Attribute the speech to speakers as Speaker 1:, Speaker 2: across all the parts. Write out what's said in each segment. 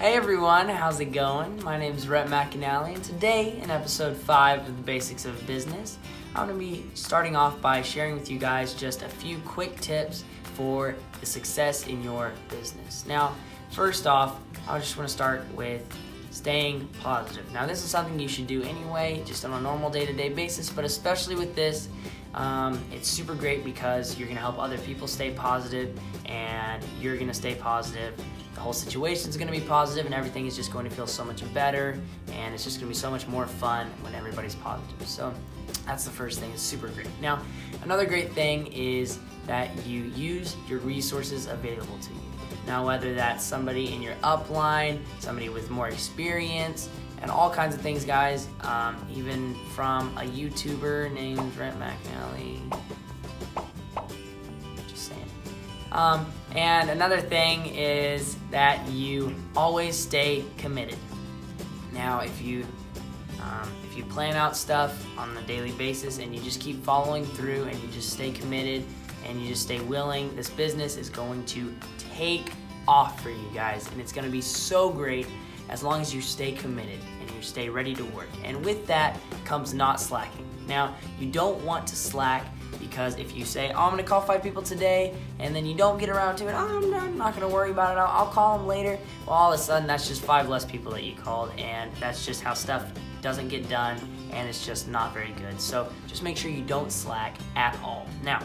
Speaker 1: Hey everyone, how's it going? My name is Rhett McAnally, and today in episode 5 of the Basics of Business, I'm going to be starting off by sharing with you guys just a few quick tips for the success in your business. Now, first off, I just want to start with staying positive. Now, this is something you should do anyway, just on a normal day-to-day basis, but especially with this, it's super great because you're going to help other people stay positive, and you're going to stay positive. The whole situation is going to be positive, and everything is just going to feel so much better, and it's just going to be so much more fun when everybody's positive. So that's the first thing. It's super great. Now, another great thing is that you use your resources available to you. Now, whether that's somebody in your upline, somebody with more experience, and all kinds of things, guys, even from a YouTuber named Rhett McAnally. Just saying. And another thing is that you always stay committed. Now, if you plan out stuff on a daily basis and you just keep following through and you just stay committed and you just stay willing, this business is going to take off for you guys, and it's going to be so great as long as you stay committed and you stay ready to work. And with that comes not slacking. Now, you don't want to slack, because if you say, I'm going to call 5 people today, and then you don't get around to it, I'm not going to worry about it, I'll call them later, well, all of a sudden that's just 5 less people that you called, and that's just how stuff doesn't get done, and it's just not very good. So just make sure you don't slack at all. Now,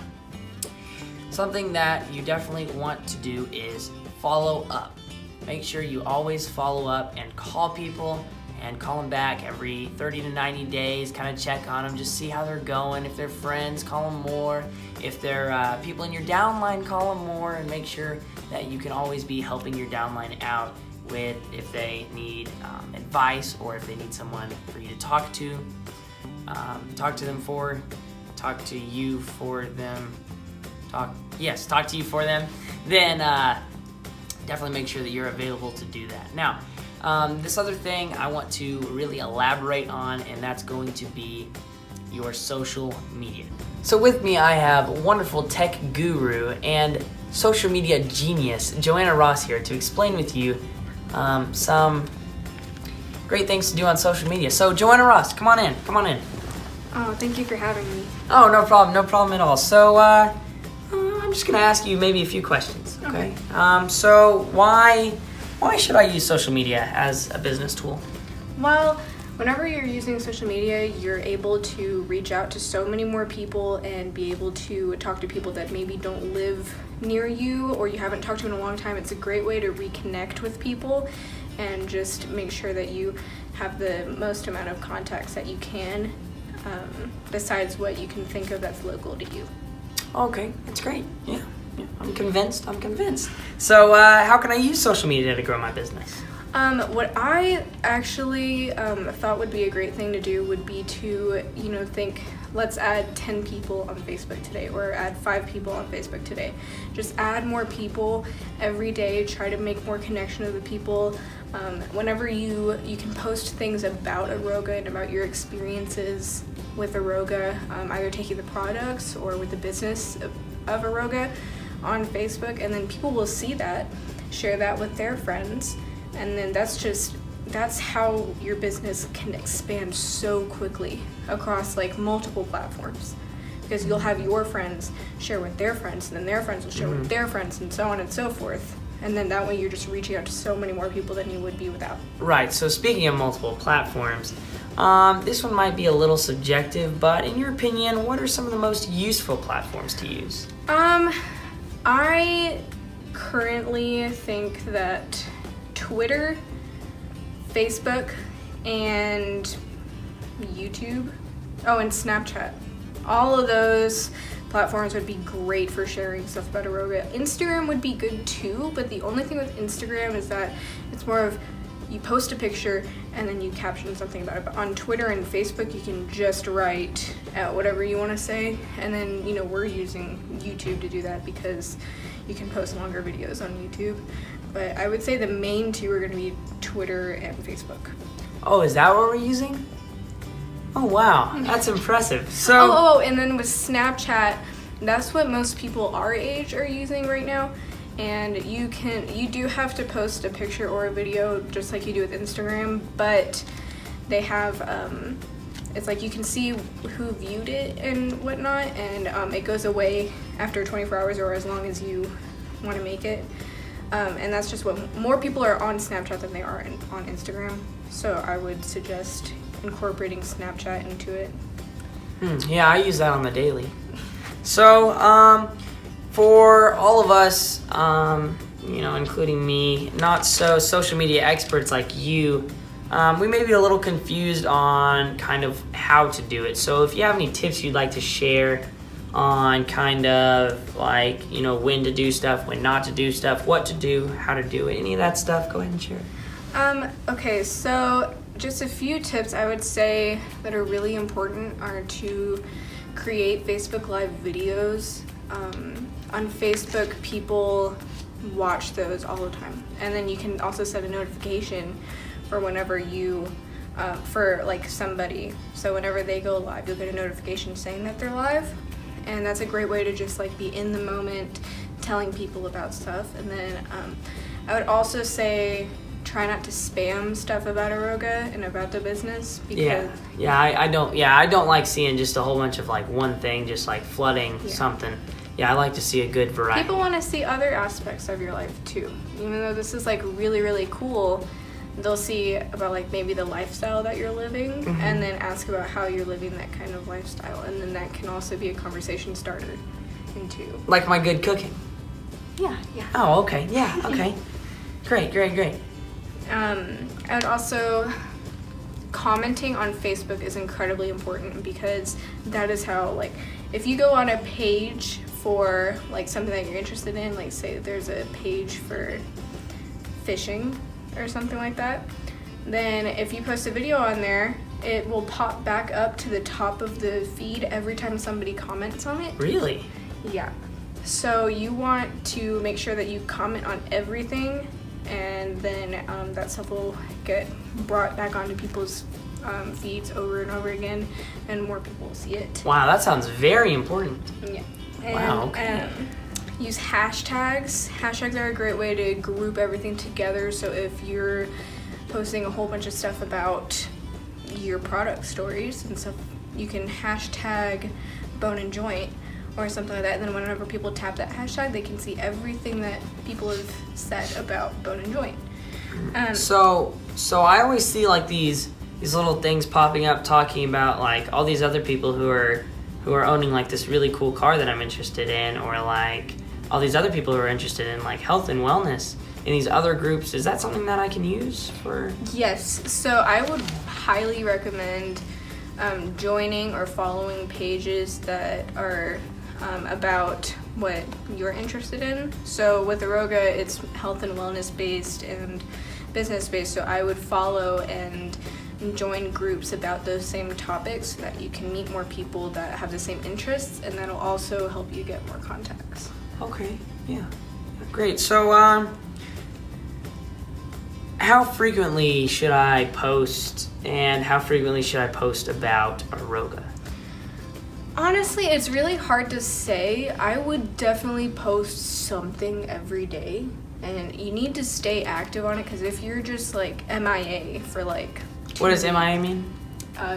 Speaker 1: something that you definitely want to do is follow up. Make sure you always follow up and call people and call them back every 30 to 90 days, kind of check on them, just see how they're going. If they're friends, call them more. If they're people in your downline, call them more, and make sure that you can always be helping your downline out with if they need advice or if they need someone for you to talk to. Talk to you for them, then definitely make sure that you're available to do that. Now, this other thing I want to really elaborate on, and that's going to be your social media. So with me, I have wonderful tech guru and social media genius, Joanna Ross, here to explain with you some great things to do on social media. So Joanna Ross, come on in.
Speaker 2: Oh, thank you for having me.
Speaker 1: Oh, no problem at all. So I'm just gonna ask you maybe a few questions, okay? So why should I use social media as a business tool?
Speaker 2: Well, whenever you're using social media, you're able to reach out to so many more people and be able to talk to people that maybe don't live near you or you haven't talked to in a long time. It's a great way to reconnect with people and just make sure that you have the most amount of contacts that you can, besides what you can think of that's local to you.
Speaker 1: Okay, that's great. Yeah, I'm convinced. So how can I use social media to grow my business?
Speaker 2: What I actually thought would be a great thing to do would be to, think, let's add 10 people on Facebook today, or add 5 people on Facebook today. Just add more people every day, try to make more connection with the people. Whenever you can post things about Aroga and about your experiences with Aroga, either taking the products or with the business of Aroga on Facebook, and then people will see that, share that with their friends, and then that's how your business can expand so quickly across like multiple platforms, because you'll have your friends share with their friends, and then their friends will share with their friends, and so on and so forth. And then that way you're just reaching out to so many more people than you would be without. Right,
Speaker 1: so speaking of multiple platforms, this one might be a little subjective, but in your opinion, what are some of the most useful platforms to use?
Speaker 2: I currently think that Twitter, Facebook, and YouTube, and Snapchat. All of those platforms would be great for sharing stuff about Aroga. Instagram would be good too, but the only thing with Instagram is that it's more of you post a picture and then you caption something about it. But on Twitter and Facebook, you can just write out whatever you want to say, and then we're using YouTube to do that because you can post longer videos on YouTube. But I would say the main two are going to be Twitter and Facebook.
Speaker 1: Oh, is that what we're using? Oh wow, that's impressive. So
Speaker 2: and then with Snapchat, that's what most people our age are using right now. and you do have to post a picture or a video just like you do with Instagram, but they have it's like you can see who viewed it and whatnot, and it goes away after 24 hours or as long as you want to make it. And that's just what more people are on Snapchat than they are on Instagram. So I would suggest incorporating Snapchat into it.
Speaker 1: Yeah, I use that on the daily. So, for all of us, including me, not so social media experts like you, we may be a little confused on kind of how to do it. So if you have any tips you'd like to share on kind of like, when to do stuff, when not to do stuff, what to do, how to do it, any of that stuff, go ahead and share.
Speaker 2: Okay, so just a few tips I would say that are really important are to create Facebook Live videos. On Facebook, people watch those all the time. And then you can also set a notification for whenever you, for like somebody. So whenever they go live, you'll get a notification saying that they're live. And that's a great way to just like be in the moment, telling people about stuff. And then I would also say try not to spam stuff about Aroga and about the business, because
Speaker 1: I don't like seeing just a whole bunch of like one thing just like flooding something. I like to see a good variety.
Speaker 2: People want to see other aspects of your life too. Even though this is like really, really cool, they'll see about like maybe the lifestyle that you're living, and then ask about how you're living that kind of lifestyle, and then that can also be a conversation starter into
Speaker 1: like my good cooking.
Speaker 2: Yeah.
Speaker 1: Oh, okay. Yeah, okay. Great.
Speaker 2: I would also, commenting on Facebook is incredibly important, because that is how, like, if you go on a page for like something that you're interested in, like say there's a page for fishing or something like that, then if you post a video on there, it will pop back up to the top of the feed every time somebody comments on it.
Speaker 1: Really?
Speaker 2: Yeah. So you want to make sure that you comment on everything, and then that stuff will get brought back onto people's feeds over and over again, and more people will see it.
Speaker 1: Wow, that sounds very important.
Speaker 2: Yeah. And,
Speaker 1: wow, okay.
Speaker 2: Use hashtags. Hashtags are a great way to group everything together. So if you're posting a whole bunch of stuff about your product stories and stuff, you can hashtag Bone and Joint or something like that. And then whenever people tap that hashtag, they can see everything that people have said about Bone and Joint.
Speaker 1: So I always see like these little things popping up talking about like all these other people who are owning like this really cool car that I'm interested in, or like all these other people who are interested in like health and wellness in these other groups. Is that something that I can use for?
Speaker 2: Yes. So I would highly recommend joining or following pages that are about what you're interested in. So with Aroga, it's health and wellness based and business based. So I would follow and join groups about those same topics so that you can meet more people that have the same interests, and that'll also help you get more contacts.
Speaker 1: Okay, yeah. Great. So how frequently should I post, and how frequently should I post about Aroga?
Speaker 2: Honestly, it's really hard to say. I would definitely post something every day, and you need to stay active on it, because if you're just like MIA for like
Speaker 1: What does MIA mean?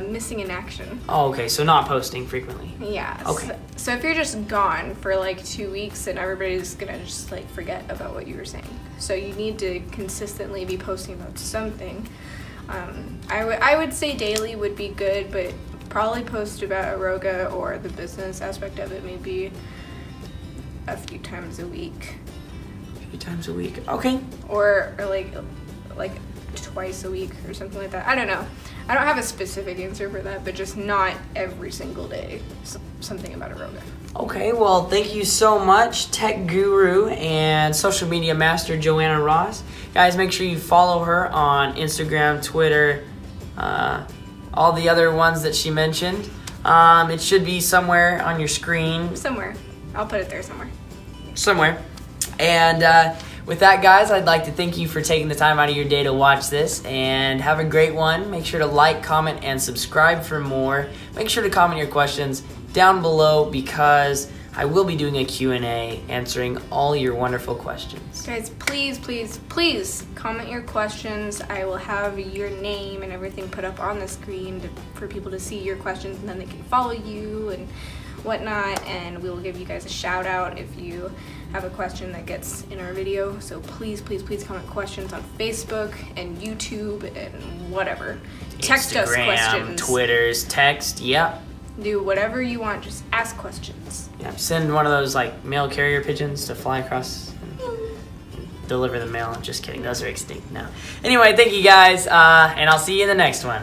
Speaker 2: Missing in action.
Speaker 1: Oh, okay, so not posting frequently.
Speaker 2: Yeah.
Speaker 1: Okay.
Speaker 2: So if you're just gone for like 2 weeks, then everybody's gonna just like forget about what you were saying. So you need to consistently be posting about something. I would say daily would be good, but probably post about Aroga or the business aspect of it maybe a few times a week.
Speaker 1: A few times a week. Okay.
Speaker 2: Or like twice a week or something like that. I don't know. I don't have a specific answer for that, but just not every single day. Something about Aroga.
Speaker 1: Okay, well, thank you so much, tech guru and social media master Joanna Ross. Guys, make sure you follow her on Instagram, Twitter, all the other ones that she mentioned. It should be somewhere on your screen.
Speaker 2: Somewhere. I'll put it there somewhere.
Speaker 1: And with that, guys, I'd like to thank you for taking the time out of your day to watch this, and have a great one. Make sure to like, comment, and subscribe for more. Make sure to comment your questions down below, because I will be doing a Q&A answering all your wonderful questions.
Speaker 2: Guys, please, please, please comment your questions. I will have your name and everything put up on the screen for people to see your questions, and then they can follow you and whatnot, and we will give you guys a shout out if you have a question that gets in our video. So please, please, please comment questions on Facebook and YouTube and whatever. Text us
Speaker 1: Instagram,
Speaker 2: questions.
Speaker 1: Twitters, text, yep.
Speaker 2: Do whatever you want, just ask questions.
Speaker 1: Yeah, send one of those like mail carrier pigeons to fly across and deliver the mail. Just kidding, those are extinct now. Anyway, thank you guys, and I'll see you in the next one.